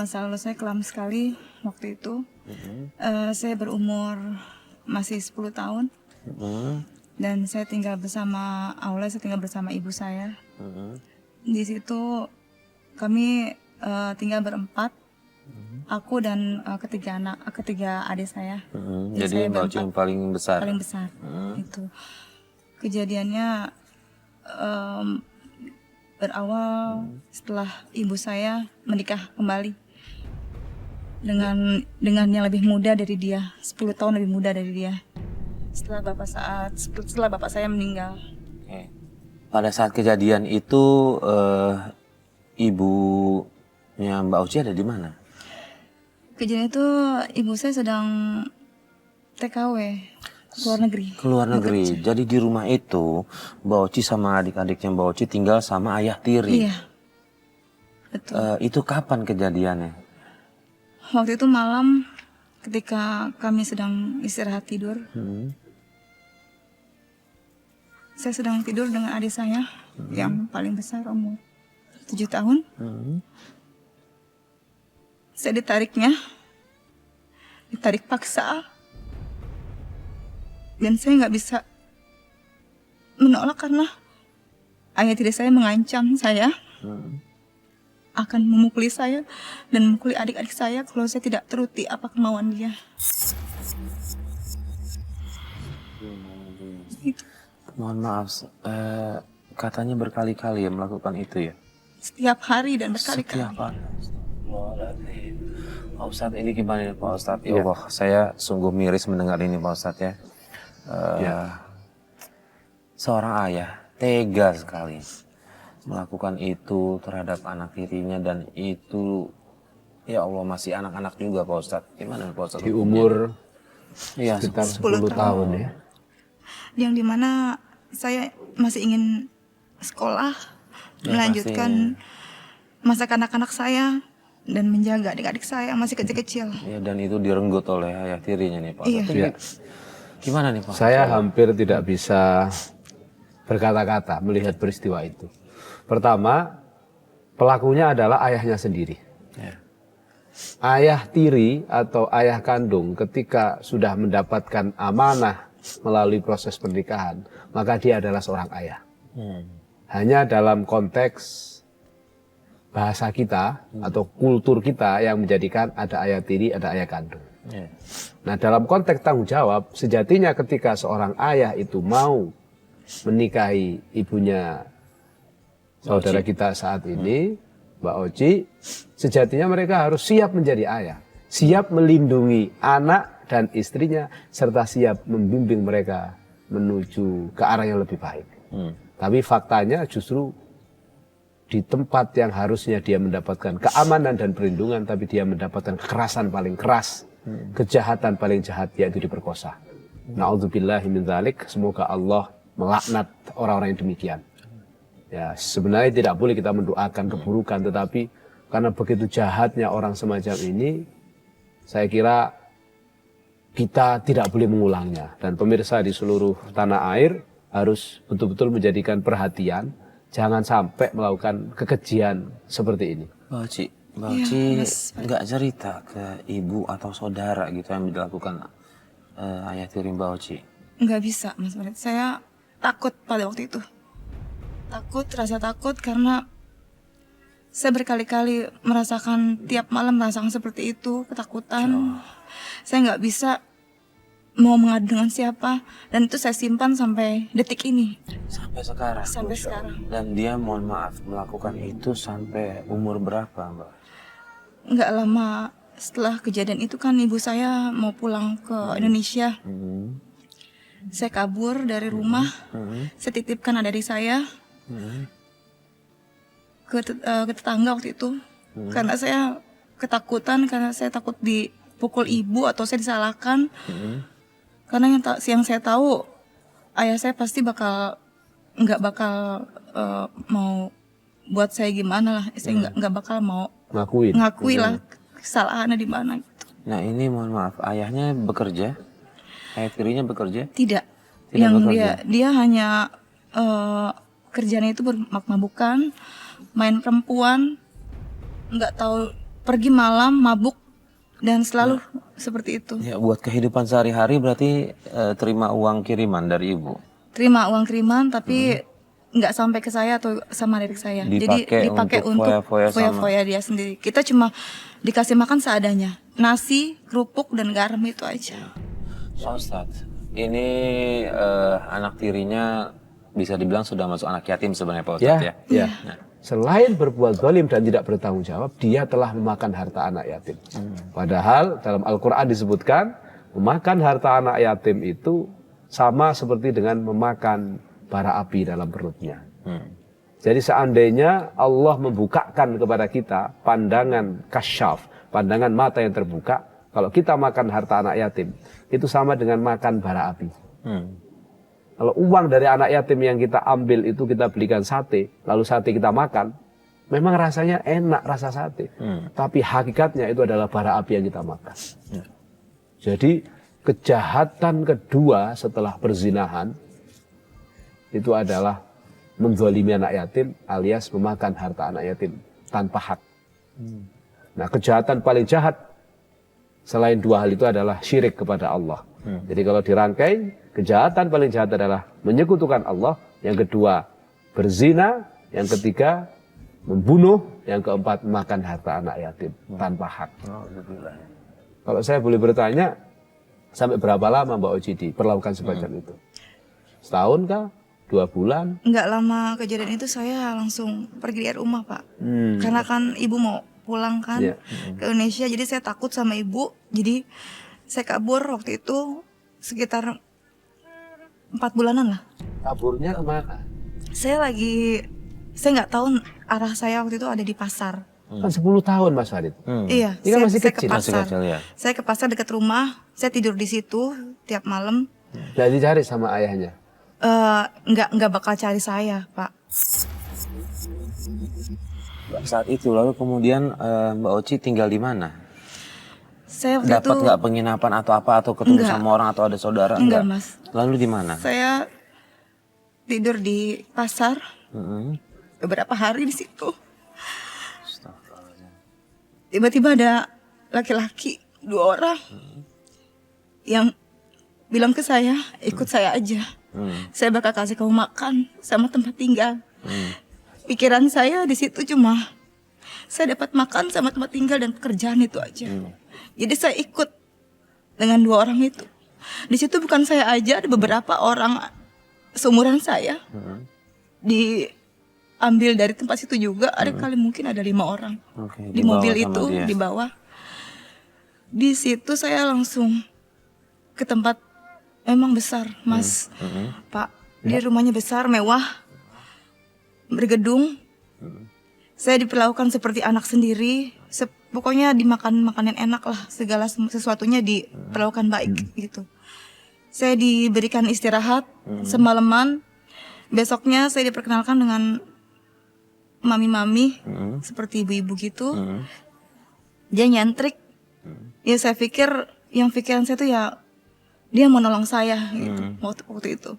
masa lalu saya kelam sekali waktu itu. Saya berumur masih 10 tahun. Dan saya tinggal bersama saya tinggal bersama ibu saya. Di situ kami tinggal berempat. Aku dan ketiga adik saya. Jadi Mbak Oci yang paling besar. Paling besar. Itu. Kejadiannya berawal setelah ibu saya menikah kembali dengan yang lebih muda dari dia, 10 tahun lebih muda dari dia. Setelah bapak saya meninggal. Oke. Pada saat kejadian itu ibunya Mbak Oci ada di mana? Kejadian itu ibu saya sedang TKW keluar negeri. Keluar negeri. Bekerja. Jadi di rumah itu Mbak Oci sama adik-adiknya Mbak Oci tinggal sama ayah tiri. Iya. Betul. Itu kapan kejadiannya? Waktu itu malam ketika kami sedang istirahat tidur. Saya sedang tidur dengan adik saya yang paling besar umur 7 tahun. Saya ditarik paksa. Dan saya nggak bisa menolak karena ayah tiri saya mengancam saya akan memukuli saya dan memukuli adik-adik saya kalau saya tidak turuti apa kemauan dia. Gitu. Mohon maaf, katanya berkali-kali ya melakukan itu ya? Setiap hari dan berkali-kali. Setiap hari. Pak Ustadz, ini gimana nih Pak Ustadz? Ya Allah, saya sungguh miris mendengar ini Pak Ustadz ya. Seorang ayah tega sekali melakukan itu terhadap anak tirinya, dan itu ya Allah masih anak-anak juga Pak Ustadz. Gimana Pak Ustadz? Di umur ya, sekitar 10 tahun ya. Yang dimana saya masih ingin sekolah, melanjutkan masa kanak-kanak saya dan menjaga adik-adik saya masih kecil-kecil. Ya, dan itu direnggut oleh ayah tirinya nih Pak Ustadz. Iya. Gimana nih Pak? Saya hampir tidak bisa berkata-kata melihat peristiwa itu. Pertama, pelakunya adalah ayahnya sendiri. Ya. Ayah tiri atau ayah kandung ketika sudah mendapatkan amanah melalui proses pernikahan, maka dia adalah seorang ayah. Hanya dalam konteks bahasa kita atau kultur kita yang menjadikan ada ayah tiri, ada ayah kandung. Nah, dalam konteks tanggung jawab, sejatinya ketika seorang ayah itu mau menikahi ibunya saudara kita saat ini, Mbak Oci, sejatinya mereka harus siap menjadi ayah, siap melindungi anak dan istrinya, serta siap membimbing mereka menuju ke arah yang lebih baik. Tapi faktanya justru di tempat yang harusnya dia mendapatkan keamanan dan perlindungan, tapi dia mendapatkan kekerasan paling keras, kejahatan paling jahat, yaitu diperkosa. Na'udzubillahi min dzalik. Semoga Allah melaknat orang-orang yang demikian. Ya, sebenarnya tidak boleh kita mendoakan keburukan, tetapi karena begitu jahatnya orang semacam ini, saya kira kita tidak boleh mengulangnya. Dan pemirsa di seluruh tanah air harus betul-betul menjadikan perhatian, jangan sampai melakukan kekejian seperti ini. Mbak Oci nggak cerita ke ibu atau saudara gitu yang dilakukan ayah tiri Mbak Oci? Nggak bisa, Mas Farid. Saya takut pada waktu itu. Rasa takut karena saya berkali-kali merasakan, tiap malam merasakan seperti itu, ketakutan. Saya nggak bisa mau mengadu dengan siapa, dan itu saya simpan sampai detik ini. Sampai sekarang? Sampai sekarang. Dan dia, mohon maaf, melakukan itu sampai umur berapa Mbak? Nggak lama setelah kejadian itu kan ibu saya mau pulang ke Indonesia. Saya kabur dari rumah, saya titipkan adik saya ke tetangga waktu itu. Karena saya ketakutan, karena saya takut dipukul ibu atau saya disalahkan. Karena yang saya tahu, ayah saya pasti nggak bakal mau buat saya gimana lah. Saya nggak bakal mau ngakui lah kesalahannya di mana gitu. Nah, ini mohon maaf, ayahnya bekerja? Ayah tirinya bekerja? Tidak. Tidak Yang bekerja. dia hanya kerjanya itu bermabuk-mabukan, main perempuan, nggak tahu pergi malam, mabuk, dan selalu seperti itu. Ya, buat kehidupan sehari-hari berarti terima uang kiriman dari ibu. Terima uang kiriman tapi nggak sampai ke saya atau sama adik saya. Jadi dipakai untuk foya-foya dia sendiri. Kita cuma dikasih makan seadanya. Nasi, kerupuk, dan garam itu aja. Ustadz, ini anak tirinya bisa dibilang sudah masuk anak yatim sebenarnya Pak Ustadz ya? Ya. Selain berbuat zalim dan tidak bertanggung jawab, dia telah memakan harta anak yatim. Padahal dalam Al-Quran disebutkan, memakan harta anak yatim itu sama seperti dengan memakan bara api dalam perutnya. Jadi seandainya Allah membukakan kepada kita pandangan kasyaf, pandangan mata yang terbuka, kalau kita makan harta anak yatim, itu sama dengan makan bara api. Kalau uang dari anak yatim yang kita ambil itu kita belikan sate, lalu sate kita makan, memang rasanya enak rasa sate. Tapi hakikatnya itu adalah bara api yang kita makan. Jadi kejahatan kedua setelah perzinahan itu adalah menzalimi anak yatim alias memakan harta anak yatim tanpa hak. Nah, kejahatan paling jahat selain dua hal itu adalah syirik kepada Allah. Jadi kalau dirangkai, kejahatan paling jahat adalah menyekutukan Allah, yang kedua berzina, yang ketiga membunuh, yang keempat memakan harta anak yatim tanpa hak. Kalau saya boleh bertanya, sampai berapa lama Mbak Oci diperlakukan semacam itu? Setahun kah? 2 bulan? Nggak lama kejadian itu saya langsung pergi dari rumah, Pak. Karena kan ibu mau pulang kan ke Indonesia, jadi saya takut sama ibu. Jadi saya kabur waktu itu sekitar 4 bulanan lah. Kaburnya kemana? Saya nggak tahu arah saya waktu itu ada di pasar. Kan 10 tahun Mas Farid. Iya, Ini kan masih saya kecil. ke pasar. Masih kecil, ya. Saya ke pasar dekat rumah, saya tidur di situ tiap malam. Jadi dicari sama ayahnya? Nggak bakal cari saya, Pak. Saat itu lalu kemudian Mbak Oci tinggal di mana? Saya waktu Dapat itu nggak penginapan atau apa, atau ketemu Enggak. sama orang atau ada saudara? Enggak, Mas. Lalu di mana? Saya tidur di pasar beberapa hari di situ. Tiba-tiba ada laki-laki 2 orang yang bilang ke saya, ikut saya aja. Saya bakal kasih kamu makan sama tempat tinggal. Pikiran saya di situ cuma saya dapat makan sama tempat tinggal dan pekerjaan itu aja. Jadi saya ikut dengan 2 orang itu. Di situ bukan saya aja, ada beberapa orang seumuran saya. Diambil dari tempat situ juga, ada kali mungkin ada 5 orang. Di mobil itu di bawah. Di situ saya langsung ke tempat emang besar, Mas. Pak, dia rumahnya besar, mewah, bergedung. Saya diperlakukan seperti anak sendiri. Pokoknya dimakan makanan enak lah, segala sesuatunya diperlakukan baik gitu. Saya diberikan istirahat semalaman. Besoknya saya diperkenalkan dengan mami-mami seperti ibu-ibu gitu. Dia nyentrik. Ya saya pikir, yang pikiran saya tuh ya dia mau nolong saya gitu waktu itu.